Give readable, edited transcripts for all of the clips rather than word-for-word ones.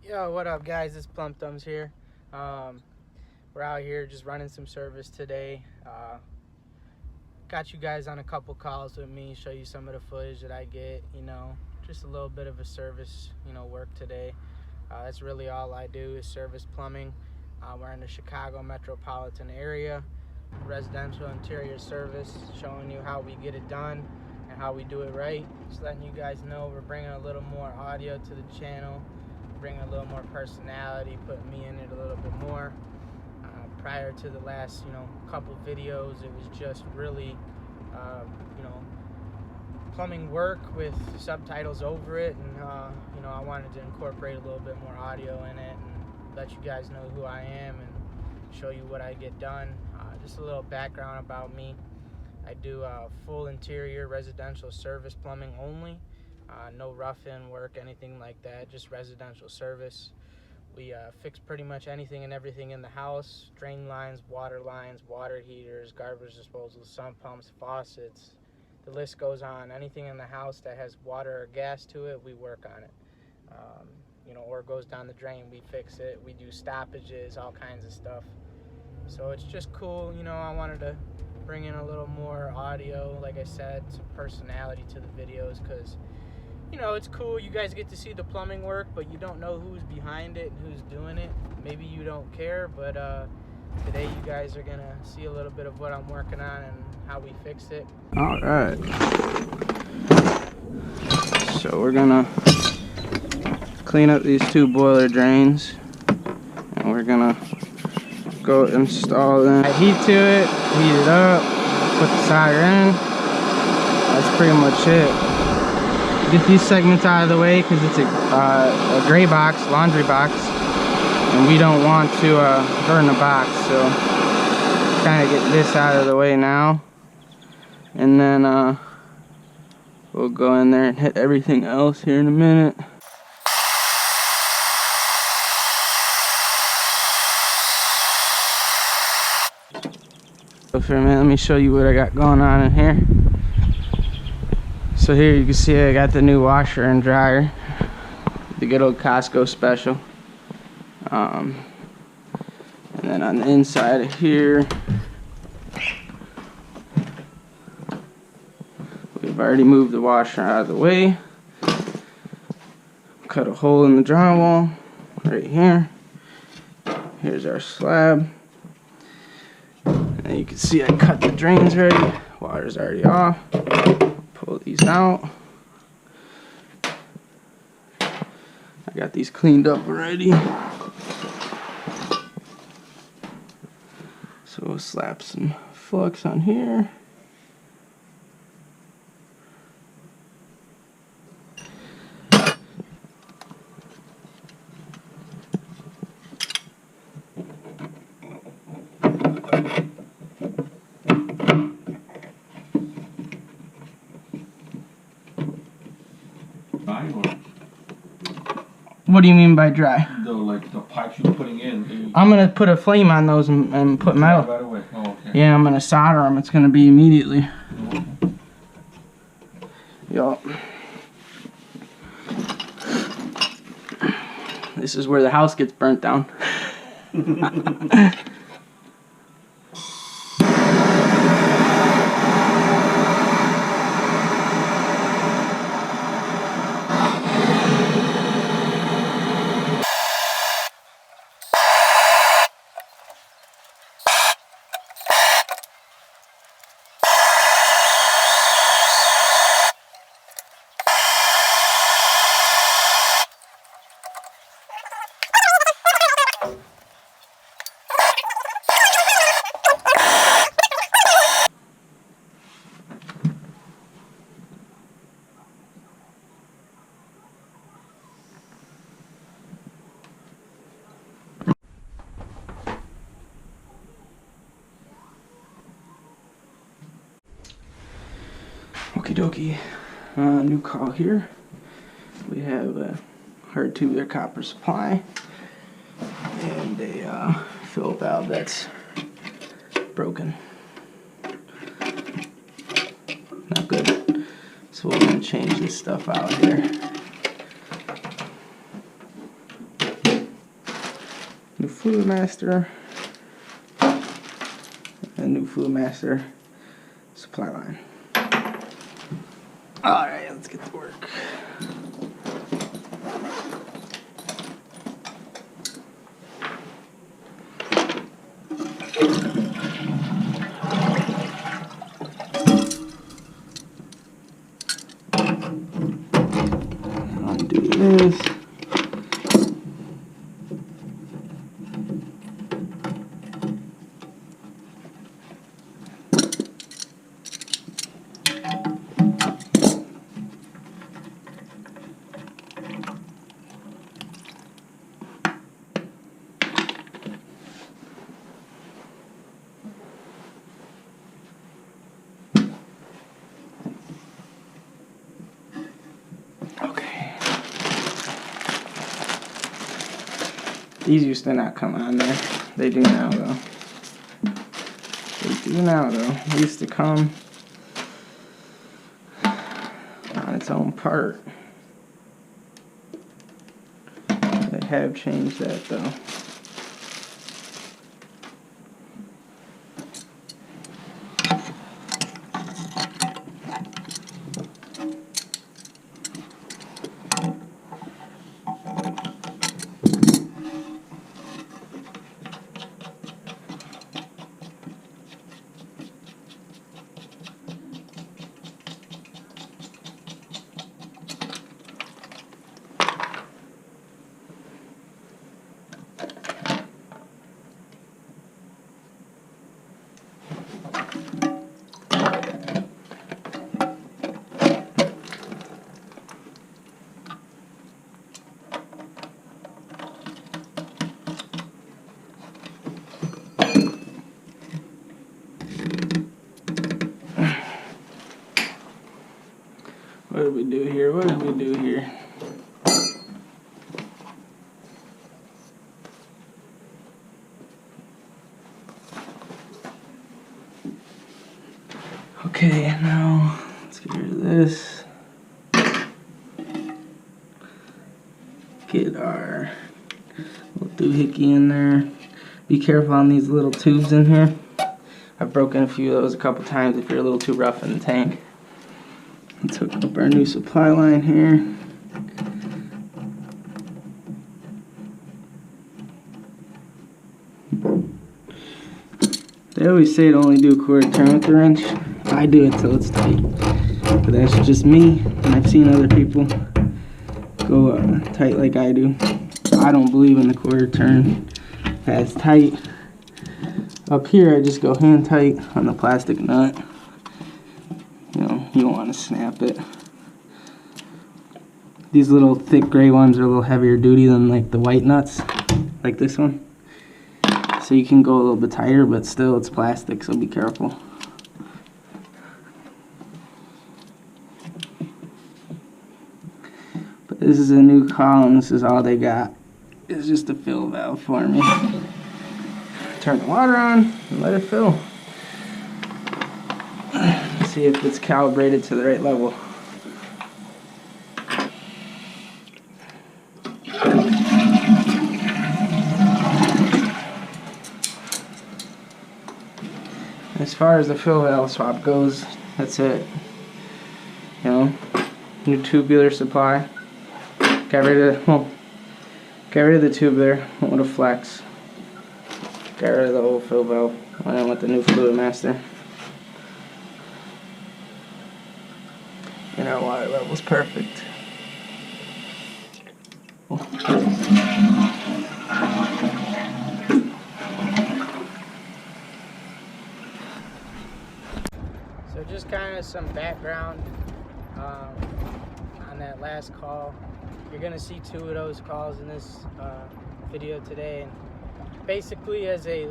Yo, what up, guys? It's Plump Thumbs here. We're out here just running some service today. Got you guys on a couple calls with me, show you some of the footage that I get, just a little bit of a service, work today. That's really all I do is service plumbing. We're in the Chicago metropolitan area, residential interior service, showing you how we get it done and how we do it right. Just letting you guys know we're bringing a little more audio to the channel, bringing a little more personality, putting me in it a little bit more. Prior to the last, couple videos, it was just really, plumbing work with subtitles over it, and I wanted to incorporate a little bit more audio in it and let you guys know who I am and show you what I get done. Just a little background about me. I do full interior residential service plumbing only. No rough-in work, anything like that, just residential service. We fix pretty much anything and everything in the house: drain lines, water heaters, garbage disposal, sump pumps, faucets. The list goes on. Anything in the house that has water or gas to it, we work on it. Or goes down the drain, we fix it. We do stoppages, all kinds of stuff. So it's just cool. I wanted to bring in a little more audio, like I said, some personality to the videos, because it's cool. You guys get to see the plumbing work, but you don't know who's behind it and who's doing it. Maybe you don't care, but today you guys are gonna see a little bit of what I'm working on and how we fix it. All right. So we're gonna clean up these two boiler drains, and we're gonna go install them. Add heat to it, heat it up, put the solder in. That's pretty much it. Get these segments out of the way because it's a gray box, laundry box, and we don't want to burn the box. So kind of get this out of the way now, and then we'll go in there and hit everything else here in a minute. So for a minute, let me show you what I got going on in here. So here you can see I got the new washer and dryer, the good old Costco special. And then on the inside of here, we've already moved the washer out of the way. Cut a hole in the drywall right here. Here's our slab. And you can see I cut the drains already. Water's already off. Pull these out. I got these cleaned up already. So we'll slap some flux on here. What do you mean by dry? The pipes you're putting in. I'm gonna put a flame on those and put metal. Right away. Oh, okay. Yeah, I'm gonna solder them. It's gonna be immediately. Okay. Yup. This is where the house gets burnt down. Okie dokie. New call here. We have a hard tubular copper supply and a fill valve that's broken. Not good. So we're gonna change this stuff out here. new Fluid Master, and new Fluid Master supply line. Alright, let's get to work. Undo this. These used to not come on there. They do now, though. They do now, though. They used to come on its own part. They have changed that, though. What did we do here? What did we do here? Okay, now let's get rid of this. Get our little doohickey in there. Be careful on these little tubes in here. I've broken a few of those a couple times if you're a little too rough in the tank. Let's hook up our new supply line here. They always say to only do a quarter turn with the wrench. I do it till it's tight. But that's just me, and I've seen other people go tight like I do. I don't believe in the quarter turn. That's tight. Up here I just go hand tight on the plastic nut. You know, you don't want to snap it. These little thick gray ones are a little heavier duty than like the white nuts, like this one. So you can go a little bit tighter, but still it's plastic, so be careful. But this is a new column. This is all they got. It's just a fill valve for me. Turn the water on and let it fill. See if it's calibrated to the right level. As far as the fill valve swap goes, that's it. You know, new tubular supply. Get rid of the tubular, went with a flex. Get rid of the old fill valve. I went with the new Fluid Master. And our water level's perfect. So just kind of some background on that last call. You're gonna see 2 of those calls in this video today. And basically, as a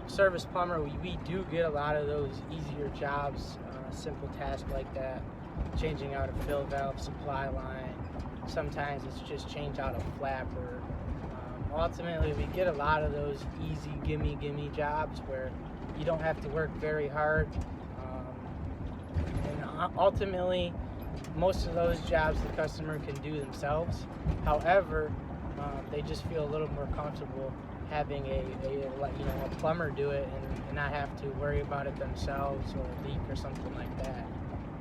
service plumber, we do get a lot of those easier jobs, simple tasks like that. Changing out a fill valve, supply line. Sometimes it's just change out a flapper. Ultimately, we get a lot of those easy gimme jobs where you don't have to work very hard. And ultimately, most of those jobs the customer can do themselves. However, they just feel a little more comfortable having a plumber do it and not have to worry about it themselves, or a leak or something like that.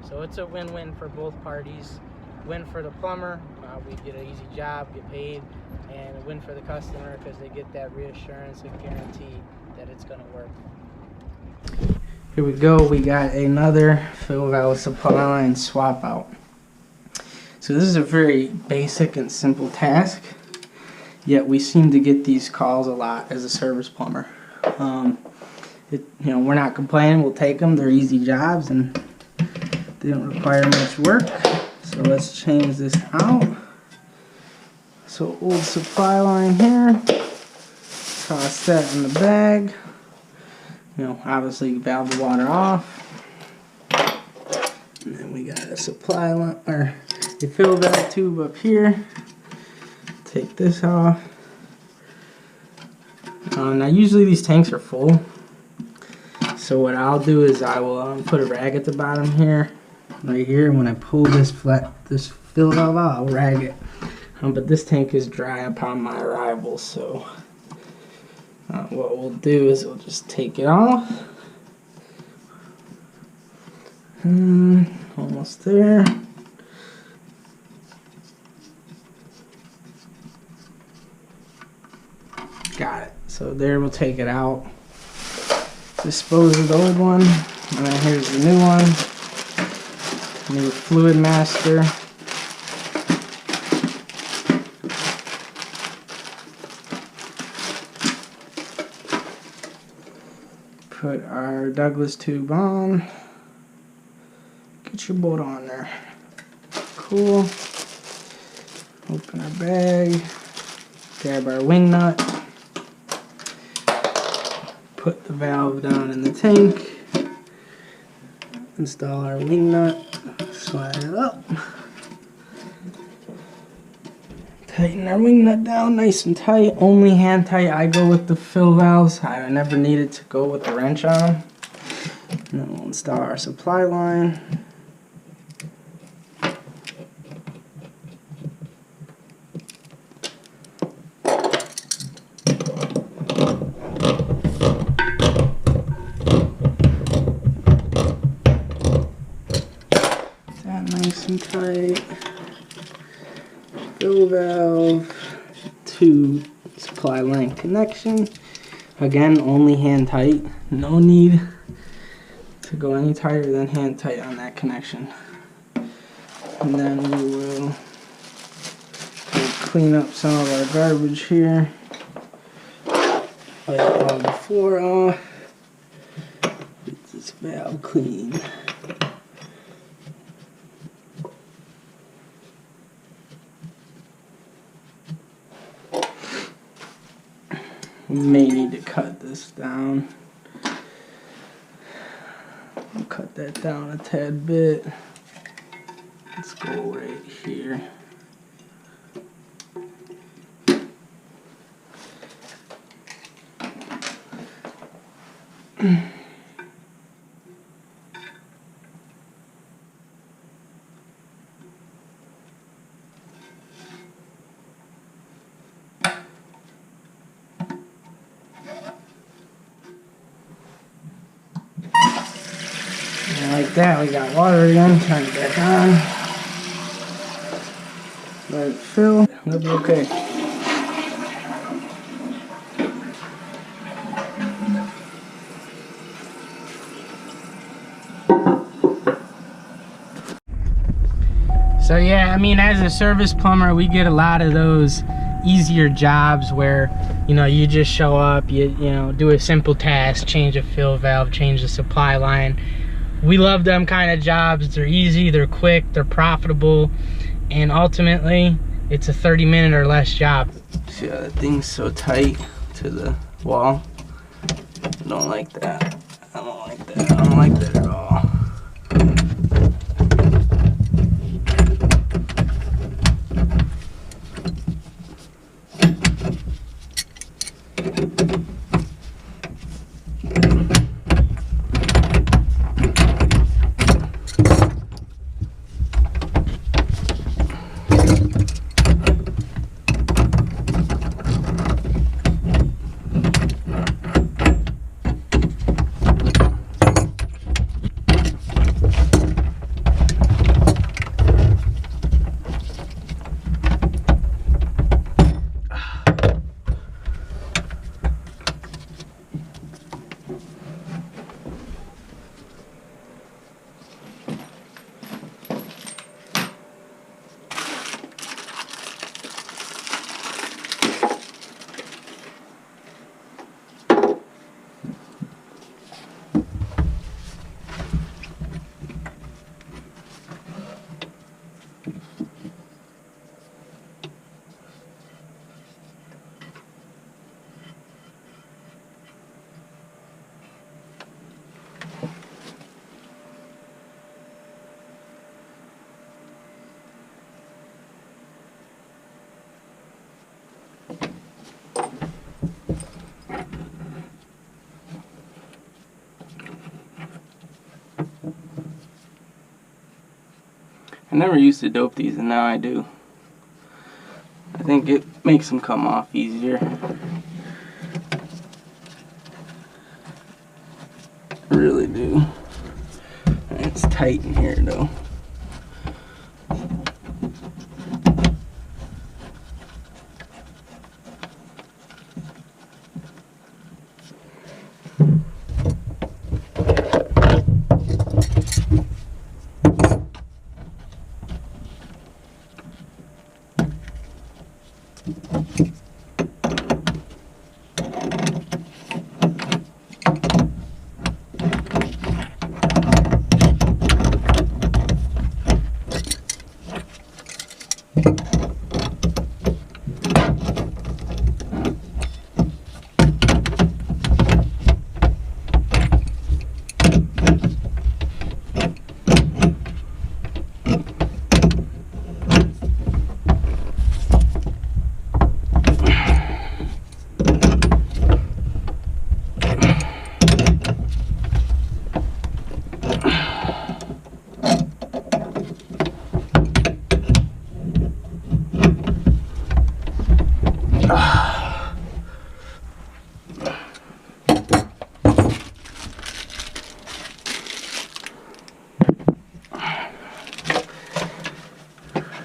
So it's a win-win for both parties. Win for the plumber, we get an easy job, get paid, and a win for the customer because they get that reassurance and guarantee that it's going to work. Here we go, we got another fill valve supply line swap out. So this is a very basic and simple task, yet we seem to get these calls a lot as a service plumber. We're not complaining, we'll take them, they're easy jobs and they don't require much work. So let's change this out. So old supply line here, toss that in the bag. Obviously valve the water off. And then we got a supply line, or a fill valve tube up here. Take this off. Now usually these tanks are full. So what I'll do is I will put a rag at the bottom here, right here. And when I pull this fill valve out, I'll rag it. But this tank is dry upon my arrival, so what we'll do is we'll just take it off. Almost there. Got it. So there, we'll take it out. Dispose of the old one. And then here's the new one. New fluid master. Put our Douglas tube on. Get your bolt on there. Cool. Open our bag. Grab our wing nut. Put the valve down in the tank. Install our wing nut. Slide it up. Tighten our wing nut down nice and tight. Only hand tight. I go with the fill valves. I never needed to go with the wrench on them. And then we'll install our supply line. That nice and tight. Fill valve to supply line connection. Again, only hand tight. No need to go any tighter than hand tight on that connection. And then we'll clean up some of our garbage here. Wipe all the floor off. Get this valve clean. We may need to cut this down. I'll cut that down a tad bit. Let's go right here. Like that, we got water again. Turn it back on. Let it fill. It'll be okay. So yeah, I mean, as a service plumber, we get a lot of those easier jobs where, you just show up, you do a simple task, change a fill valve, change the supply line. We love them kind of jobs. They're easy, they're quick, they're profitable, and ultimately, it's a 30-minute or less job. See how that thing's so tight to the wall? I don't like that. I don't like that. I don't like that at all. I never used to dope these, and now I do. I think it makes them come off easier. I really do. It's tight in here though.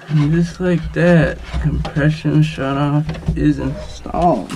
And just like that, compression shutoff is installed.